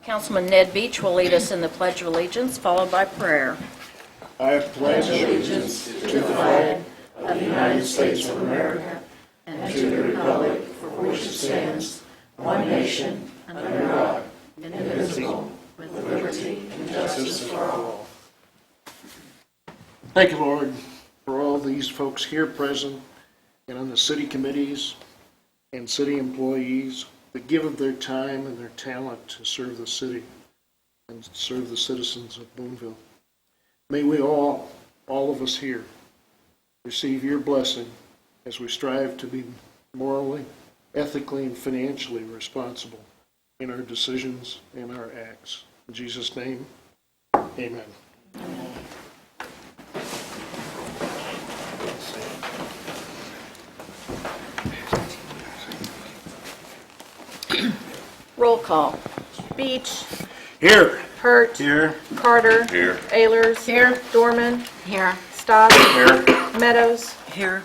Councilman Ned Beach will lead us in the Pledge of Allegiance, followed by prayer. I pledge allegiance to the flag of the United States of America and to the republic for which it stands, one nation, under God, indivisible, with liberty and justice for all. Thank you, Lord, for all these folks here present and on the city committees and city employees that give of their time and their talent to serve the city and serve the citizens of Boonville. May we all of us here, receive your blessing as we strive to be morally, ethically, and financially responsible in our decisions and our acts. In Jesus' name, amen. Roll call. Beach. Here. Hurt. Here. Carter. Here. Ehlers. Here. Dorman. Here. Stock. Here. Meadows. Here.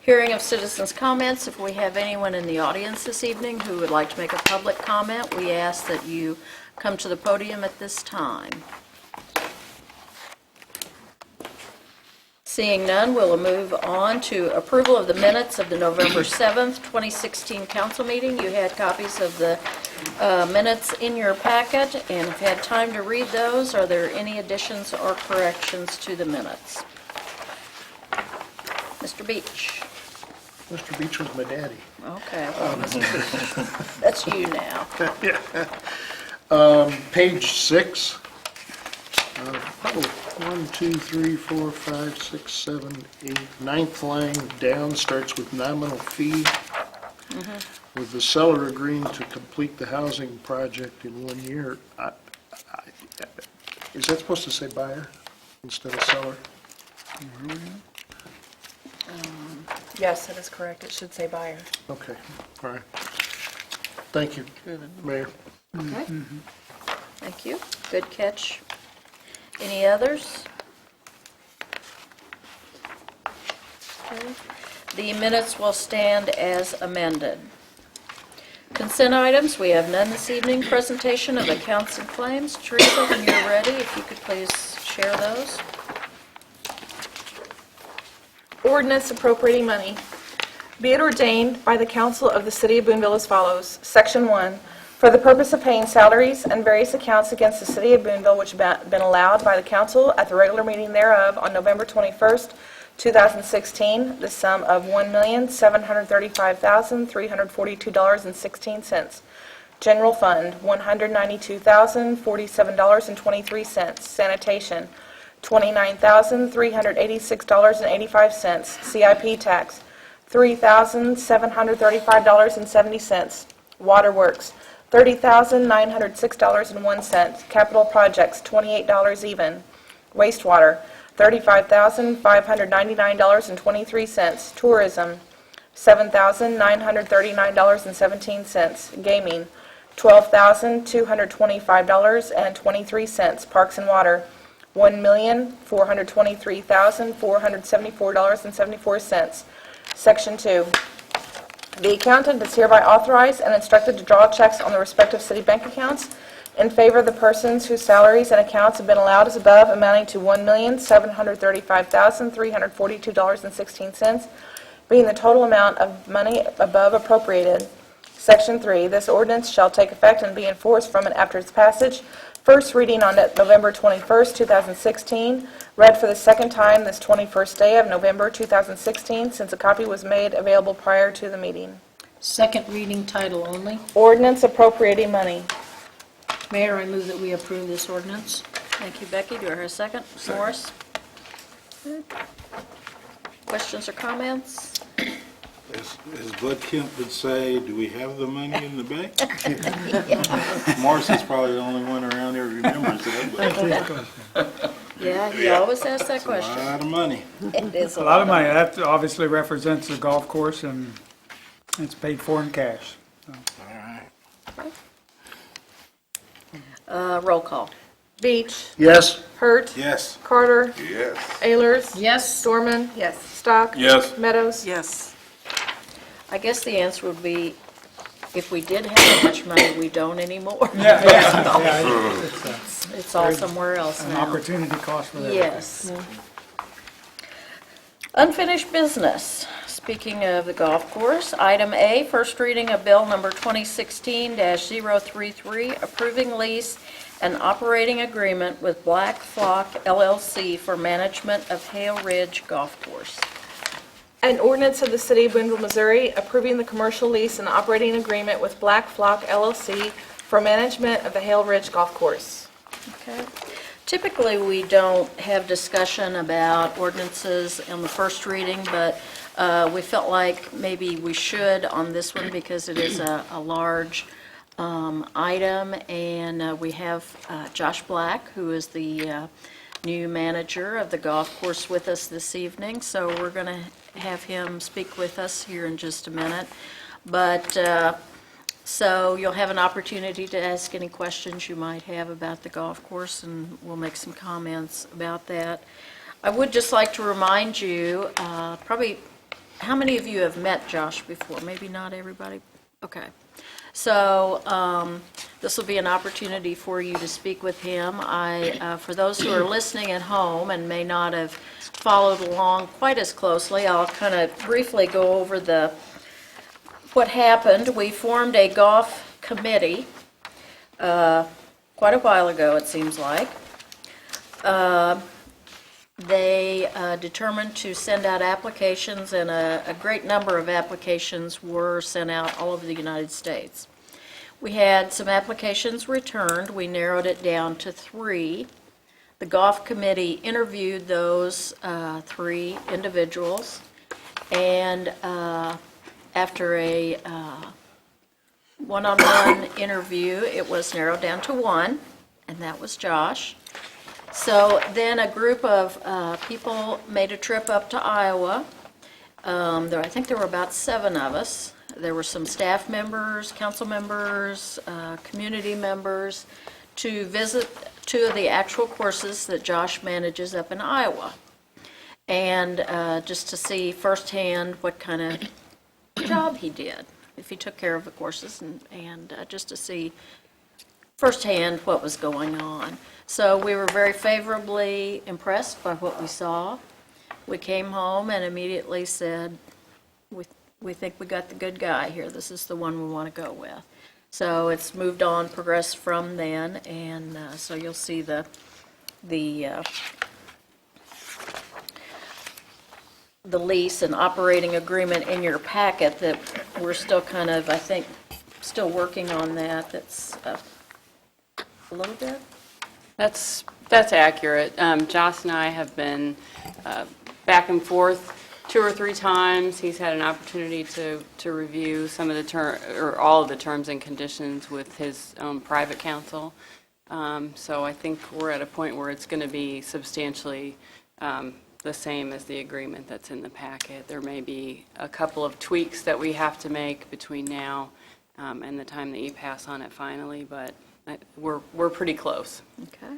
Hearing of citizens' comments. If we have anyone in the audience this evening who would like to make a public comment, we ask that you come to the podium at this time. Seeing none, we'll move on to approval of the minutes of the November 7th, 2016 council meeting. You had copies of the minutes in your packet and have had time to read those. Are there any additions or corrections to the minutes? Mr. Beach. Mr. Beach was my daddy. Okay, well, that's you now. Page 6. 1, 2, 3, 4, 5, 6, 7, 8. Ninth line down starts with nominal fee. With the seller agreeing to complete the housing project in 1 year. Is that supposed to say buyer instead of seller? Yes, that is correct. It should say buyer. Okay, all right. Thank you, Mayor. Okay. Thank you. Good catch. Any others? Okay. The minutes will stand as amended. Consent items, we have none this evening. Presentation of accounts and claims. Teresa, when you're ready, if you could please share those. Ordinance appropriating money. Be it ordained by the Council of the City of Boonville as follows. Section 1. For the purpose of paying salaries and various accounts against the City of Boonville which have been allowed by the Council at the regular meeting thereof on November 21st, 2016, the sum of $1,735,342.16. General Fund, $192,047.23. Sanitation, $29,386.85. CIP tax, $3,735.70. Waterworks, $30,906.01. Capital projects, $28 even. Wastewater, $35,599.23. Tourism, $7,939.17. Gaming, $12,225.23. Parks and Water, $1,423,474.74. Section 2. The accountant is hereby authorized and instructed to draw checks on the respective city bank accounts in favor of the persons whose salaries and accounts have been allowed as above, amounting to $1,735,342.16, being the total amount of money above appropriated. Section 3. This ordinance shall take effect and be enforced from and after its passage. First reading on November 21st, 2016. Read for the second time this 21st day of November 2016, since a copy was made available prior to the meeting. Second reading, title only. Ordinance appropriating money. Mayor, I move that we approve this ordinance. Thank you, Becky. Do I hear a second? Morris? Good. Questions or comments? As Bud Kemp would say, do we have the money in the bank? Morrison's probably the only one around here who remembers that. But Yeah, you always ask that a question. lot of money. It is A lot of money. That obviously represents the golf course, and it's paid for in cash. So. All right. Roll call. Beach. Yes. Hurt. Yes. Carter. Yes. Ehlers. Yes. Dorman. Yes. Stock. Yes. Meadows. Yes. I guess the answer would be if we did have that much money, we don't anymore. It's all somewhere else An now. opportunity cost for everything. Yes. Unfinished business. Speaking of the golf course, item A, first reading of bill number 2016-033, approving lease and operating agreement with Black Flock LLC for management of Hale Ridge Golf Course. An ordinance of the City of Boonville, Missouri, approving the commercial lease and operating agreement with Black Flock LLC for management of the Hale Ridge Golf Course. Okay. Typically, we don't have discussion about ordinances on the first reading, but we felt like maybe we should on this one because it is a large item, and we have Josh Black, who is the new manager of the golf course, with us this evening, so we're going to have him speak with us here in just a minute. But so you'll have an opportunity to ask any questions you might have about the golf course, and we'll make some comments about that. I would just like to remind you, probably, how many of you have met Josh before? Maybe not everybody? Okay. So this will be an opportunity for you to speak with him. For those who are listening at home and may not have followed along quite as closely, I'll kind of briefly go over what happened. We formed a golf committee quite a while ago, it seems like. They determined to send out applications, and a great number of applications were sent out all over the United States. We had some applications returned. We narrowed it down to 3. The golf committee interviewed those 3 individuals, and after a one-on-one interview, it was narrowed down to 1, and that was Josh. So then a group of people made a trip up to Iowa. I think there were about 7 of us. There were some staff members, council members, community members, to visit 2 of the actual courses that Josh manages up in Iowa. And just to see firsthand what kind of job he did, if he took care of the courses, and just to see firsthand what was going on. So we were very favorably impressed by what we saw. We came home and immediately said, we think we got the good guy here. This is the one we want to go with. So it's moved on, progressed from then, and so you'll see the lease and operating agreement in your packet. That we're still kind of, I think, still working on that. That's a little bit. That's accurate. Josh and I have been back and forth 2 or 3 times. He's had an opportunity to review some of the all of the terms and conditions with his own private counsel. So I think we're at a point where it's going to be substantially the same as the agreement that's in the packet. There may be a couple of tweaks that we have to make between now and the time that you pass on it finally, but we're pretty close. Okay.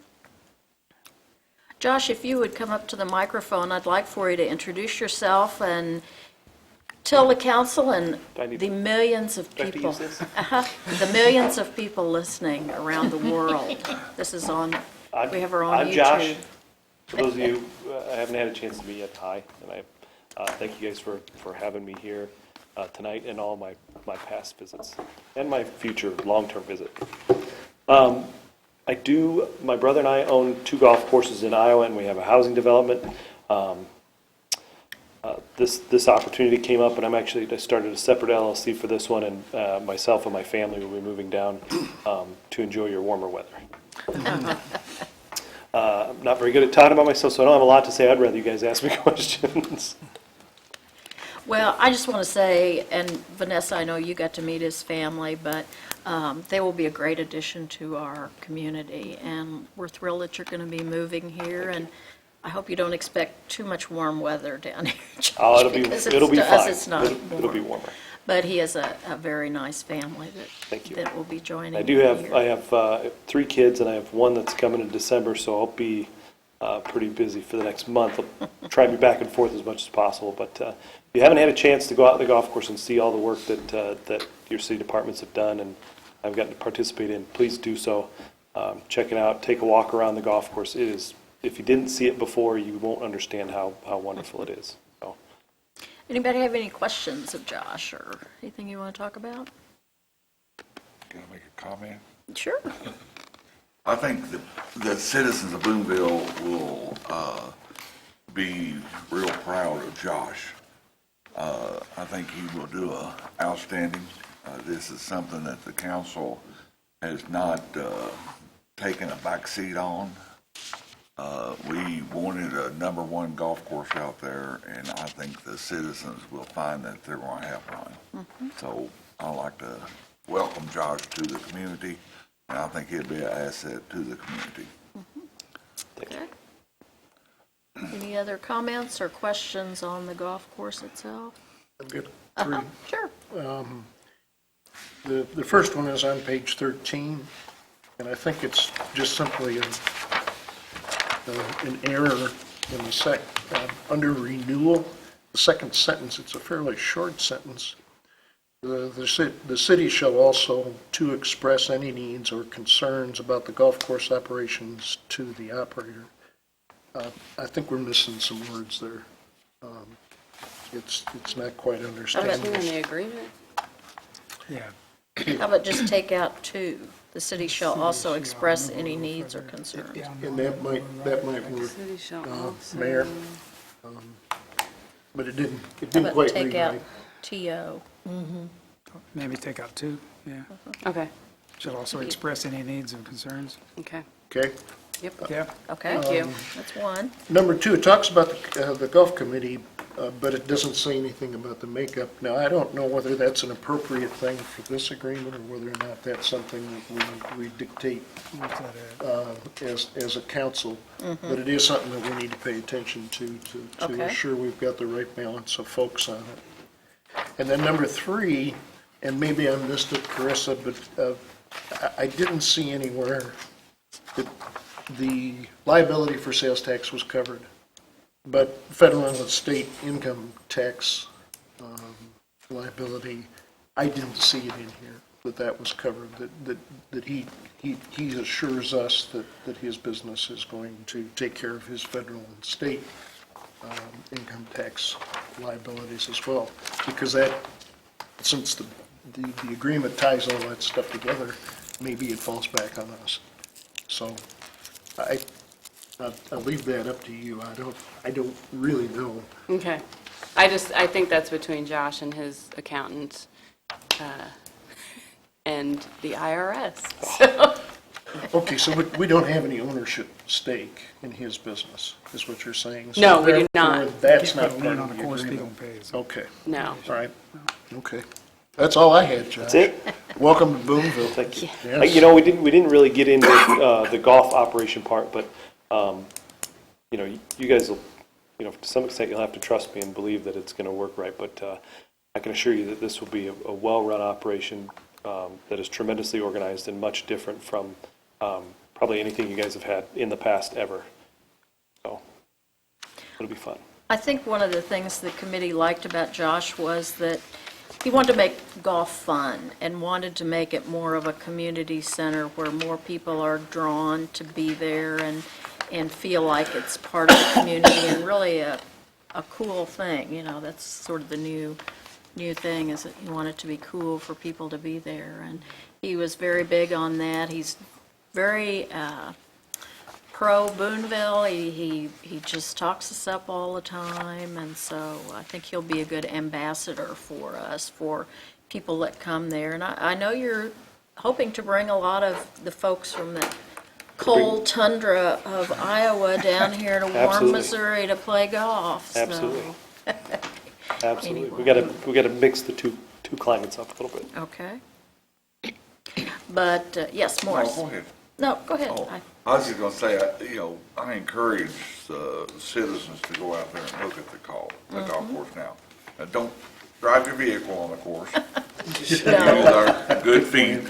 Josh, if you would come up to the microphone, I'd like for you to introduce yourself and tell the council and the millions of people, the millions of people listening around the world. This is on, we have our own I'm YouTube. Josh. For those of you I haven't had a chance to meet yet, hi, and I thank you guys for having me here tonight and all my past visits and my future long-term visit. My brother and I own 2 golf courses in Iowa, and we have a housing development. This opportunity came up, and I started a separate LLC for this one, and myself and my family will be moving down to enjoy your warmer weather. I'm not very good at talking about myself, so I don't have a lot to say. I'd rather you guys ask me questions. Well, I just want to say, and Vanessa, I know you got to meet his family, but they will be a great addition to our community, and we're thrilled that you're going to be moving here, and I hope you don't expect too much warm weather down here. Oh, it'll be to fine. us, it's not It'll be warm. warmer. But he has a very nice family Thank you. that will be joining I you have here. 3 kids, and I have one that's coming in December, so I'll be pretty busy for the next month. I'll try to be back and forth as much as possible, but if you haven't had a chance to go out to the golf course and see all the work that your city departments have done and I've gotten to participate in, please do so. Check it out, take a walk around the golf course. It is, if you didn't see it before, you won't understand how wonderful it is. So, Anybody have any questions of Josh or anything you want to talk about? Can I make a comment? Sure. I think the citizens of Boonville will be real proud of Josh. I think he will do outstanding. This is something that the council has not taken a back seat on. We wanted a #1 golf course out there, and I think the citizens will find that they're going to have one. So I'd like to welcome Josh to the community, and I think he'll be an asset to the community. Okay. Any other comments or questions on the golf course itself? I've got three. Sure. The first one is on page 13, and I think it's just simply an error in the under renewal, the second sentence. It's a fairly short sentence. The city shall also to express any needs or concerns about the golf course operations to the operator. I think we're missing some words there. It's not quite Is understandable. in the agreement? Yeah. How about just take out two? The city shall also express any needs or concerns. And that might work, City shall also. Mayor. But it How didn't about quite take read out right. TO? Maybe take out 2, yeah. Okay, Should also express any needs and concerns. okay. Okay. Yep, Yeah. Okay. thank you. That's one. Number 2, it talks about the golf committee, but it doesn't say anything about the makeup. Now, I don't know whether that's an appropriate thing for this agreement or whether or not that's something that we dictate as a council. But it is something that we need to pay attention to Okay. ensure we've got the right balance of folks on it. And then number 3, and maybe I missed it, Carissa, but I didn't see anywhere that the liability for sales tax was covered, but federal and state income tax liability, I didn't see it in here, that was covered, that he assures us that his business is going to take care of his federal and state income tax liabilities as well, because that, since the agreement ties all that stuff together, maybe it falls back on us. So I'll leave that up to you. I don't really know. Okay. I think that's between Josh and his accountant and the IRS. Okay, so we don't have any ownership stake in his business, is what you're saying? So No, we do therefore, not. That's not Can't part lien on of a the course he agreement. don't pay. So. Okay, No. all right, okay. That's all I had, Josh. that's it. Welcome to Boonville. Thank you. Yes. You know, we didn't really get into the golf operation part, but you know, you guys will, you know, to some extent, you'll have to trust me and believe that it's going to work right. But I can assure you that this will be a well-run operation that is tremendously organized and much different from probably anything you guys have had in the past ever. So it'll be fun. I think one of the things the committee liked about Josh was that he wanted to make golf fun and wanted to make it more of a community center where more people are drawn to be there and feel like it's part of the community and really a cool thing. You know, that's sort of the new thing, is that you want it to be cool for people to be there. And he was very big on that. He's very pro Boonville. He just talks us up all the time, and so I think he'll be a good ambassador for us, for people that come there. And I know you're hoping to bring a lot of the folks from the cold tundra of Iowa down here to warm Absolutely. Missouri to play golf. So. Absolutely. Absolutely. Anyway. We got to mix the two climates up a little bit. Okay. But, yes, Morris. Oh, go ahead. No, go ahead. Oh, I was just gonna say, I encourage citizens to go out there and look at the golf course now. Now, don't drive your vehicle on the course. No. Those are good feet,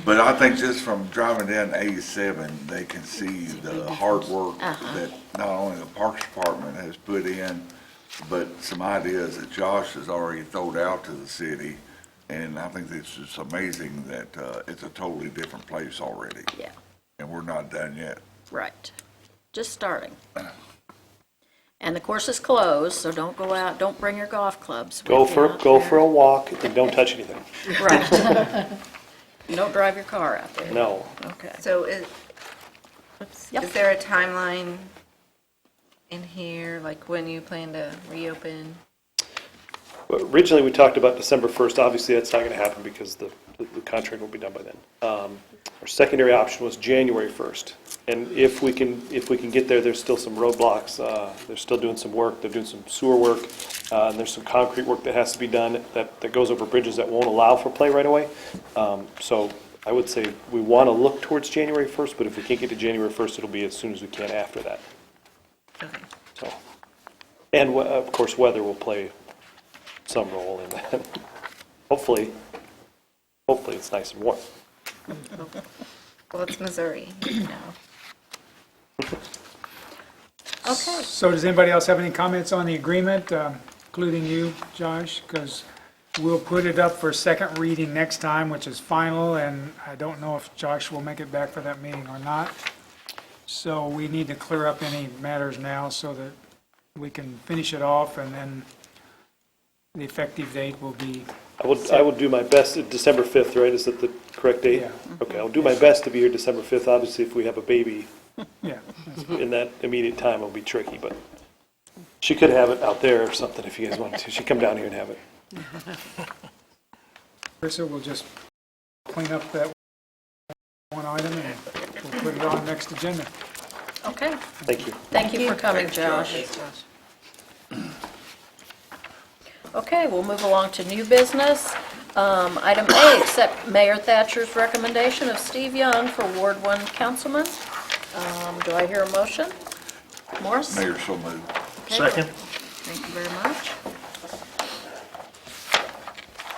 But I think just from driving down 87, they can see the hard work that not only the Parks Department has put in, but some ideas that Josh has already thrown out to the city. And I think it's just amazing that it's a totally different place already. Yeah, And we're not done yet. right. Just starting. And the course is closed, so don't go out, don't bring your golf clubs with Go you for, out go there. for a walk and don't touch anything. Right. Don't drive your car out there. No. Okay. So Yep. is there a timeline in here, like when you plan to reopen? Well, originally, we talked about December 1st. Obviously, that's not going to happen because the contract won't be done by then. Our secondary option was January 1st. And if we can get there, there's still some roadblocks. They're still doing some work. They're doing some sewer work. And there's some concrete work that has to be done that goes over bridges that won't allow for play right away. So I would say we want to look towards January 1st, but if we can't get to January 1st, it'll be as soon as we can after that. Okay. So, and of course, weather will play some role in that. Hopefully it's nice and warm. Well, it's Missouri, you know. Okay. So does anybody else have any comments on the agreement, including you, Josh? Because we'll put it up for second reading next time, which is final, and I don't know if Josh will make it back for that meeting or not. So we need to clear up any matters now so that we can finish it off, and then the effective date will be, I will do my best, December 5th, right? Is that the correct date? Yeah. Okay, I'll do my best to be here December 5th. Obviously, if we have a baby yeah. in that immediate time, it'll be tricky, but she could have it out there or something if you guys wanted to. She'd come down here and have it. Carissa will just clean up that one item, and we'll put it on next agenda. Okay. Thank you. Thank you for coming, Josh. Okay, we'll move along to new business. Item A, accept Mayor Thatcher's recommendation of Steve Young for Ward 1 councilman. Do I hear a motion? Morris? Mayor, so moved. Okay. Second? Thank you very much.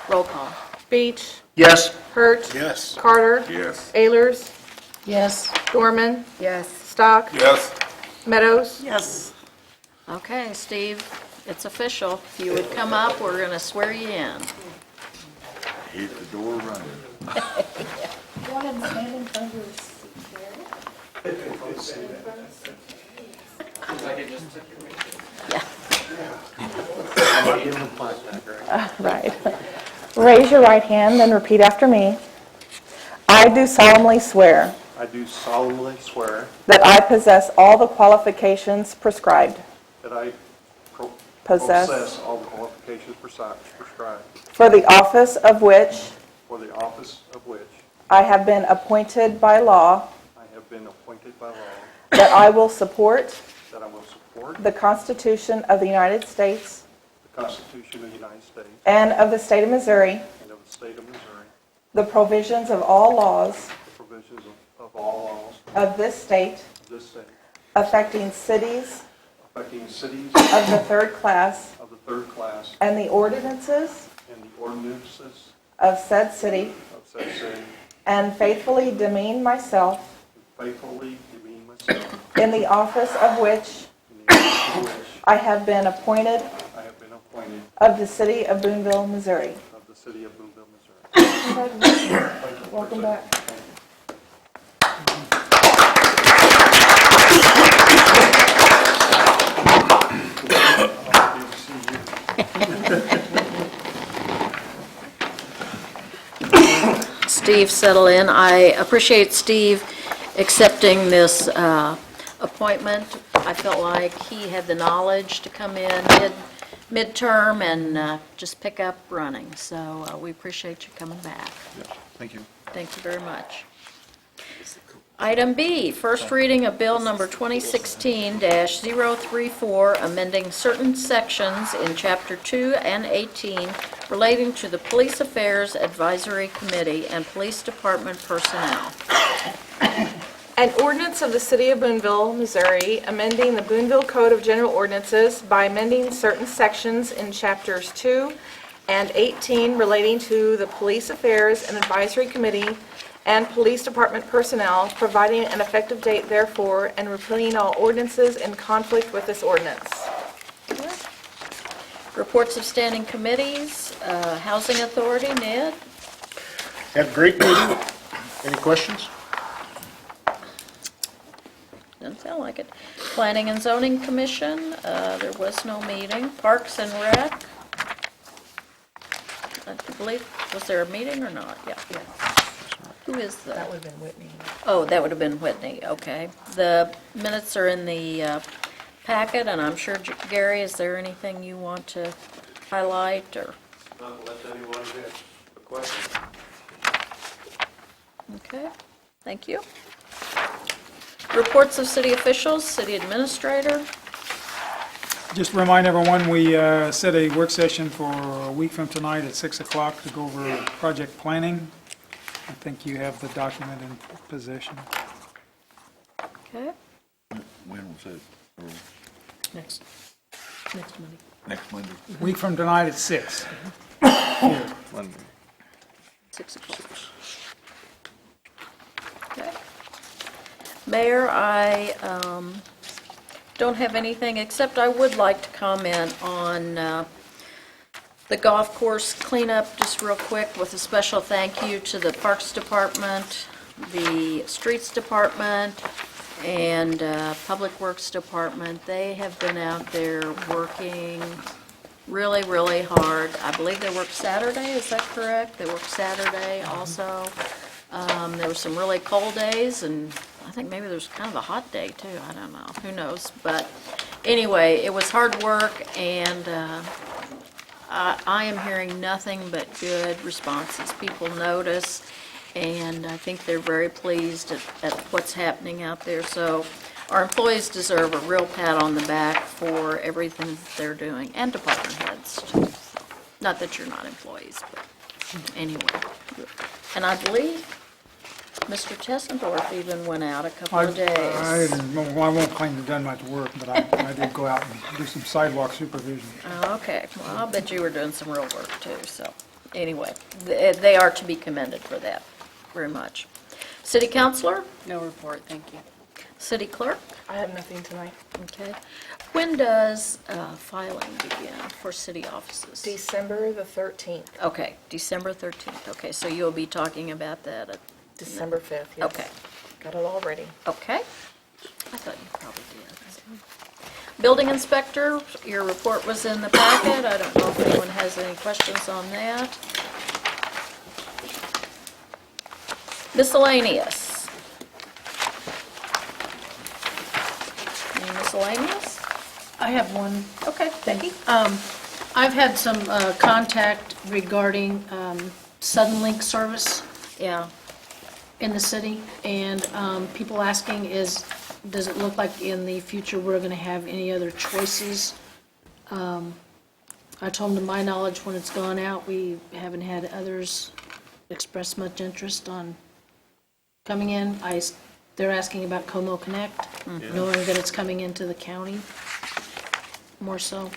Roll call. Beach, Yes. Hurt, Yes. Carter, Yes. Ayers, Yes. Dorman, Yes. Stock, Yes. Meadows. Yes. Okay, Steve, it's official. If you would come up, we're going to swear you in. Hit the door running. Yeah. Right. Raise your right hand and repeat after me. I do solemnly swear I do solemnly swear that I possess all the qualifications prescribed that I Possess. possess all the qualifications prescribed for the office of which for the office of which I have been appointed by law, I have been appointed by law, that I will support that I will support the Constitution of the United States the Constitution of the United States and of the state of Missouri, and of the state of Missouri, the provisions of all laws the provisions of all laws of this state of this state, affecting cities affecting cities of the third class of the third class and the ordinances and the ordinances of said city, of said city, and faithfully demean myself and faithfully demean myself in the office of which in the office of which I have been appointed I have been appointed of the city of Boonville, Missouri. of the city of Boonville, Missouri. Welcome back. Steve, settle in. I appreciate Steve accepting this appointment. I felt like he had the knowledge to come in midterm and just pick up running. So we appreciate you coming back. Thank you. Thank you very much. Item B, first reading of Bill Number 2016-034, amending certain sections in Chapter 2 and 18 relating to the Police Affairs Advisory Committee and Police Department personnel. An ordinance of the City of Boonville, Missouri, amending the Boonville Code of General Ordinances by amending certain sections in Chapters 2 and 18 relating to the Police Affairs and Advisory Committee and Police Department personnel, providing an effective date therefore, and repealing all ordinances in conflict with this ordinance. Reports of standing committees, Housing Authority, Ned? Had a great meeting. Any questions? Doesn't sound like it. Planning and Zoning Commission, there was no meeting. Parks and Rec, I believe, was there a meeting or not? Yeah. Who is That that? would have been Whitney. Oh, that would have been Whitney, okay. The minutes are in the packet, and I'm sure, Gary, is there anything you want to highlight, or? Not unless anyone has a question. Okay, thank you. Reports of city officials, city administrator. Just remind everyone, we set a work session for a week from tonight at 6 o'clock to go over project planning. I think you have the document in possession. Okay. When was it? Or Next Monday. next Monday? Week from tonight at 6. Monday. 6 o'clock. Okay. Mayor, I don't have anything, except I would like to comment on the golf course cleanup, just real quick, with a special thank you to the Parks Department, the Streets Department, and Public Works Department. They have been out there working really, really hard. I believe they work Saturday, is that correct? They work Saturday also. There were some really cold days, and I think maybe there's kind of a hot day too, I don't know, who knows? But anyway, it was hard work, and I am hearing nothing but good responses. People notice, and I think they're very pleased at what's happening out there. So our employees deserve a real pat on the back for everything they're doing, and department heads too. So, not that you're not employees, but anyway. And I believe Mr. Tessendorf even went out a couple of days. I won't claim to have done much work, but I did go out and do some sidewalk supervision. Oh, okay, well, I'll bet you were doing some real work too, so, anyway, they are to be commended for that, very much. City Councilor, No report, thank you. City Clerk, I have nothing tonight. okay. When does filing begin for city offices? December the 13th, Okay, December 13th, okay, so you'll be talking about that at, December 5th, yes. okay, Got it all ready. okay. I thought you probably did. Building Inspector, your report was in the packet, I don't know if anyone has any questions on that. Miscellaneous. Any miscellaneous? I have one. Okay, Becky? I've had some contact regarding Sudden Link service Yeah, in the city, and people asking does it look like in the future we're going to have any other choices? I told them, to my knowledge, when it's gone out, we haven't had others express much interest on coming in. They're asking about Como Connect, knowing that it's coming into the county, more so.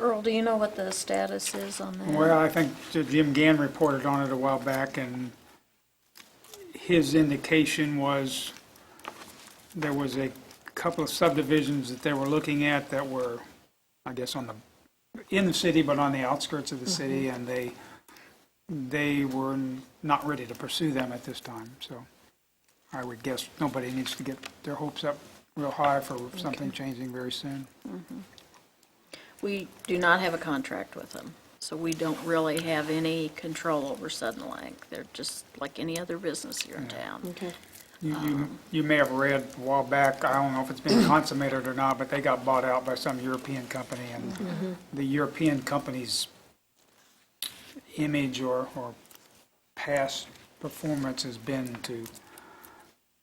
Earl, do you know what the status is on that? Well, I think Jim Gann reported on it a while back, and his indication was there was a couple of subdivisions that they were looking at that were, I guess, in the city, but on the outskirts of the city, and they were not ready to pursue them at this time. So I would guess nobody needs to get their hopes up real high for something changing very soon. We do not have a contract with them, so we don't really have any control over Sudden Link. They're just like any other business here in town. Okay. You may have read a while back, I don't know if it's been consummated or not, but they got bought out by some European company, and the European company's image or past performance has been to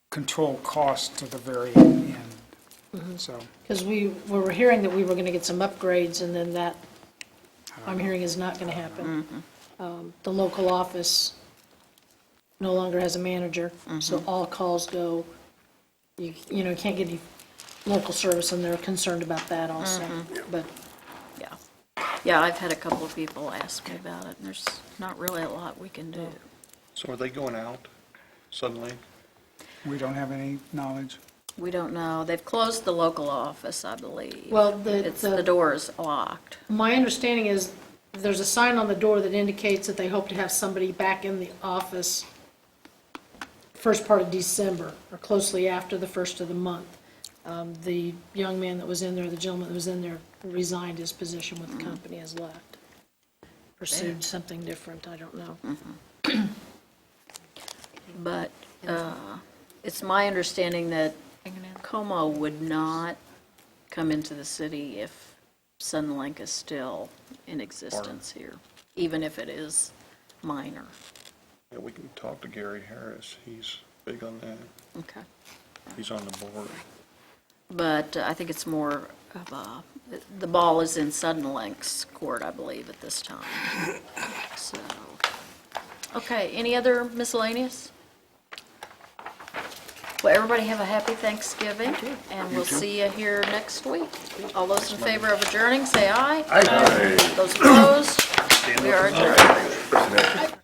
control costs to the very end. So, Because we were hearing that we were going to get some upgrades, and then that, I'm hearing, is not going to happen. The local office no longer has a manager, so all calls go, you can't get any local service, and they're concerned about that also. But Yeah. Yeah, I've had a couple of people ask me about it, and there's not really a lot we can do. So are they going out suddenly? We don't have any knowledge. We don't know. They've closed the local office, I believe. Well, The door is locked. my understanding is there's a sign on the door that indicates that they hope to have somebody back in the office first part of December, or closely after the first of the month. The young man that was in there, the gentleman that was in there, resigned his position with the company, has left. Pursued something different, I don't know. But it's my understanding that Como would not come into the city if Sunlink is still in existence here, even if it is minor. Yeah, we can talk to Gary Harris. He's big on that. Okay. He's on the board. But I think it's more of the ball is in Sunlink's court, I believe, at this time. So, okay, any other miscellaneous? Well, everybody have a happy Thanksgiving, and we'll see you here next week. All those in favor of adjourning, say aye. Aye. Those opposed, we are adjourned.